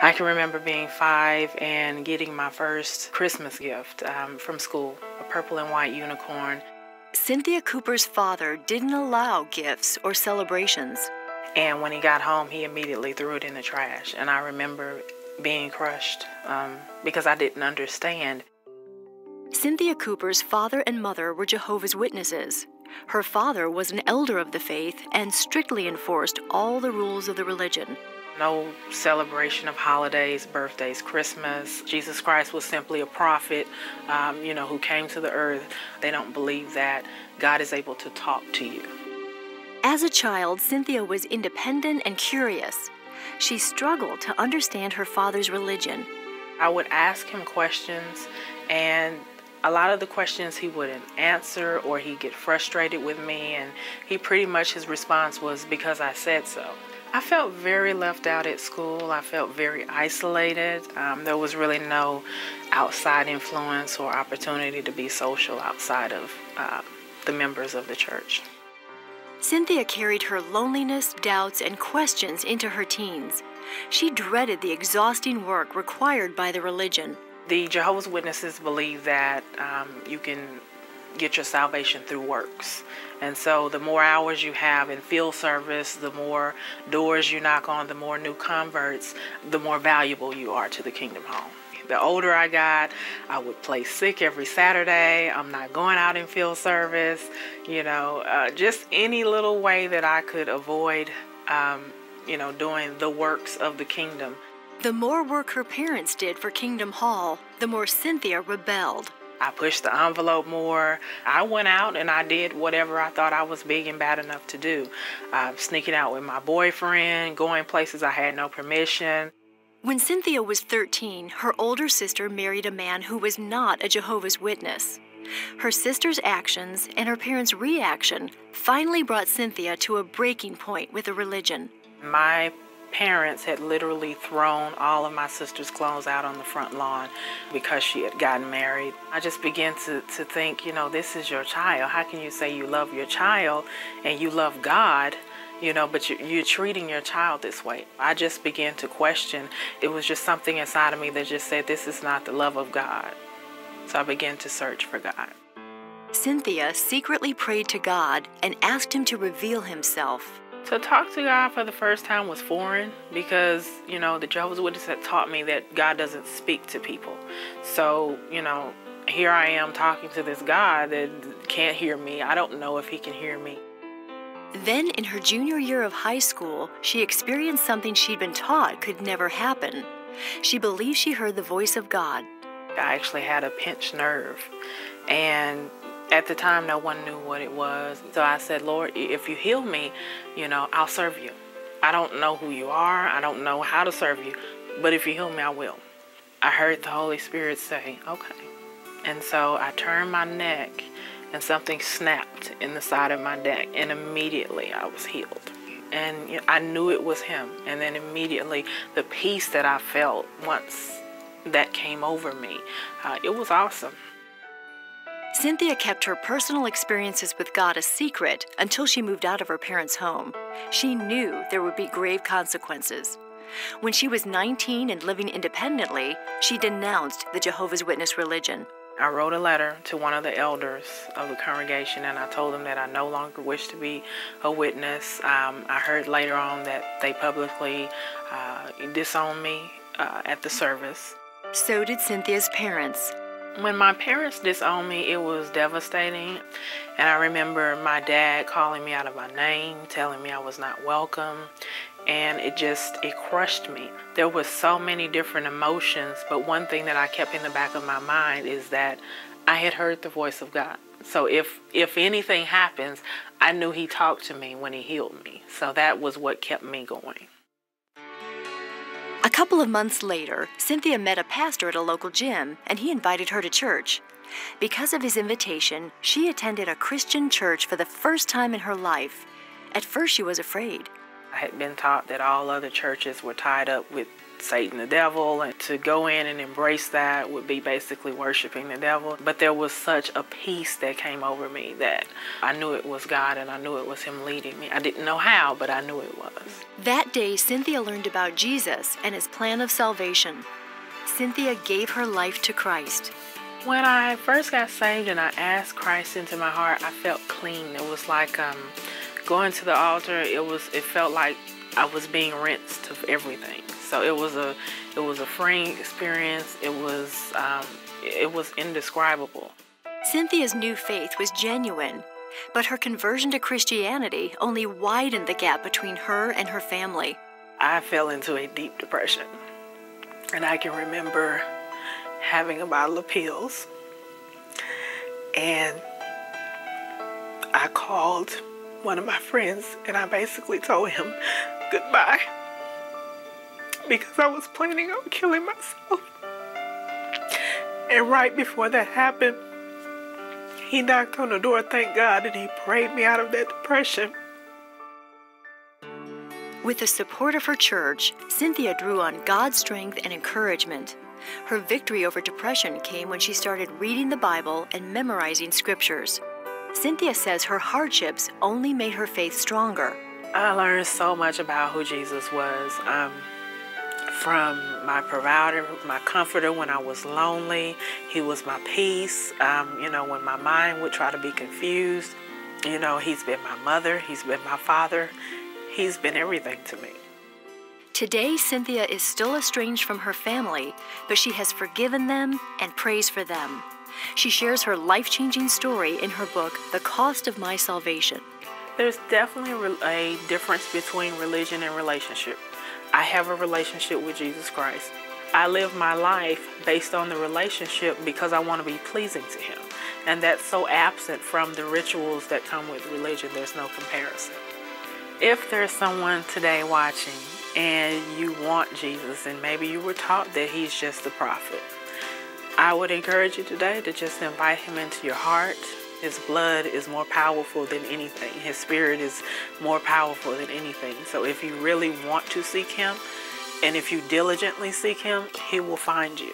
I can remember being 5 and getting my first Christmas gift from school, a purple and white unicorn. Cynthia Cooper's father didn't allow gifts or celebrations. And when he got home, he immediately threw it in the trash. And I remember being crushed because I didn't understand. Cynthia Cooper's father and mother were Jehovah's Witnesses. Her father was an elder of the faith and strictly enforced all the rules of the religion. No celebration of holidays, birthdays, Christmas. Jesus Christ was simply a prophet, who came to the earth. They don't believe that God is able to talk to you. As a child, Cynthia was independent and curious. She struggled to understand her father's religion. I would ask him questions, and a lot of the questions he wouldn't answer, or he'd get frustrated with me, and his response was, because I said so. I felt very left out at school. I felt very isolated. There was really no outside influence or opportunity to be social outside of the members of the church. Cynthia carried her loneliness, doubts, and questions into her teens. She dreaded the exhausting work required by the religion. The Jehovah's Witnesses believe that you can get your salvation through works. And so the more hours you have in field service, the more doors you knock on, the more new converts, the more valuable you are to the Kingdom Home. The older I got, I would play sick every Saturday. I'm not going out in field service, just any little way that I could avoid, doing the works of the kingdom. The more work her parents did for Kingdom Hall, the more Cynthia rebelled. I pushed the envelope more. I went out and I did whatever I thought I was big and bad enough to do. Sneaking out with my boyfriend, going places I had no permission. When Cynthia was 13, her older sister married a man who was not a Jehovah's Witness. Her sister's actions and her parents' reaction finally brought Cynthia to a breaking point with the religion. My parents had literally thrown all of my sister's clothes out on the front lawn because she had gotten married. I just began to think, this is your child. How can you say you love your child and you love God, but you're treating your child this way? I just began to question. It was just something inside of me that just said, this is not the love of God. So I began to search for God. Cynthia secretly prayed to God and asked him to reveal himself. To talk to God for the first time was foreign because, the Jehovah's Witnesses had taught me that God doesn't speak to people. So, here I am talking to this God that can't hear me. I don't know if he can hear me. Then in her junior year of high school, she experienced something she'd been taught could never happen. She believed she heard the voice of God. I actually had a pinched nerve, and at the time, no one knew what it was. So I said, Lord, if you heal me, I'll serve you. I don't know who you are. I don't know how to serve you. But if you heal me, I will. I heard the Holy Spirit say, okay. And so I turned my neck and something snapped in the side of my neck. And immediately I was healed. And I knew it was him. And then immediately the peace that I felt once that came over me, it was awesome. Cynthia kept her personal experiences with God a secret until she moved out of her parents' home. She knew there would be grave consequences. When she was 19 and living independently, she denounced the Jehovah's Witness religion. I wrote a letter to one of the elders of the congregation, and I told them that I no longer wish to be a witness. I heard later on that they publicly disowned me at the service. So did Cynthia's parents. When my parents disowned me, it was devastating. And I remember my dad calling me out of my name, telling me I was not welcome. And it crushed me. There was so many different emotions, but one thing that I kept in the back of my mind is that I had heard the voice of God. So if anything happens, I knew he talked to me when he healed me. So that was what kept me going. A couple of months later, Cynthia met a pastor at a local gym, and he invited her to church. Because of his invitation, she attended a Christian church for the first time in her life. At first, she was afraid. I had been taught that all other churches were tied up with Satan, the devil, and to go in and embrace that would be basically worshiping the devil. But there was such a peace that came over me that I knew it was God and I knew it was Him leading me. I didn't know how, but I knew it was. That day, Cynthia learned about Jesus and His plan of salvation. Cynthia gave her life to Christ. When I first got saved and I asked Christ into my heart, I felt clean. It was like going to the altar. It felt like I was being rinsed of everything. So it was a freeing experience. It was indescribable. Cynthia's new faith was genuine, but her conversion to Christianity only widened the gap between her and her family. I fell into a deep depression, and I can remember having a bottle of pills, and I called one of my friends and I basically told him goodbye because I was planning on killing myself. And right before that happened, he knocked on the door, thank God, and he prayed me out of that depression. With the support of her church, Cynthia drew on God's strength and encouragement. Her victory over depression came when she started reading the Bible and memorizing scriptures. Cynthia says her hardships only made her faith stronger. I learned so much about who Jesus was. From my provider, my comforter when I was lonely. He was my peace, when my mind would try to be confused. He's been my mother, he's been my father, he's been everything to me. Today, Cynthia is still estranged from her family, but she has forgiven them and prays for them. She shares her life-changing story in her book, The Cost of My Salvation. There's definitely a difference between religion and relationship. I have a relationship with Jesus Christ. I live my life based on the relationship because I want to be pleasing to Him. And that's so absent from the rituals that come with religion. There's no comparison. If there's someone today watching and you want Jesus and maybe you were taught that He's just a prophet, I would encourage you today to just invite Him into your heart. His blood is more powerful than anything. His spirit is more powerful than anything. So if you really want to seek Him, and if you diligently seek Him, He will find you.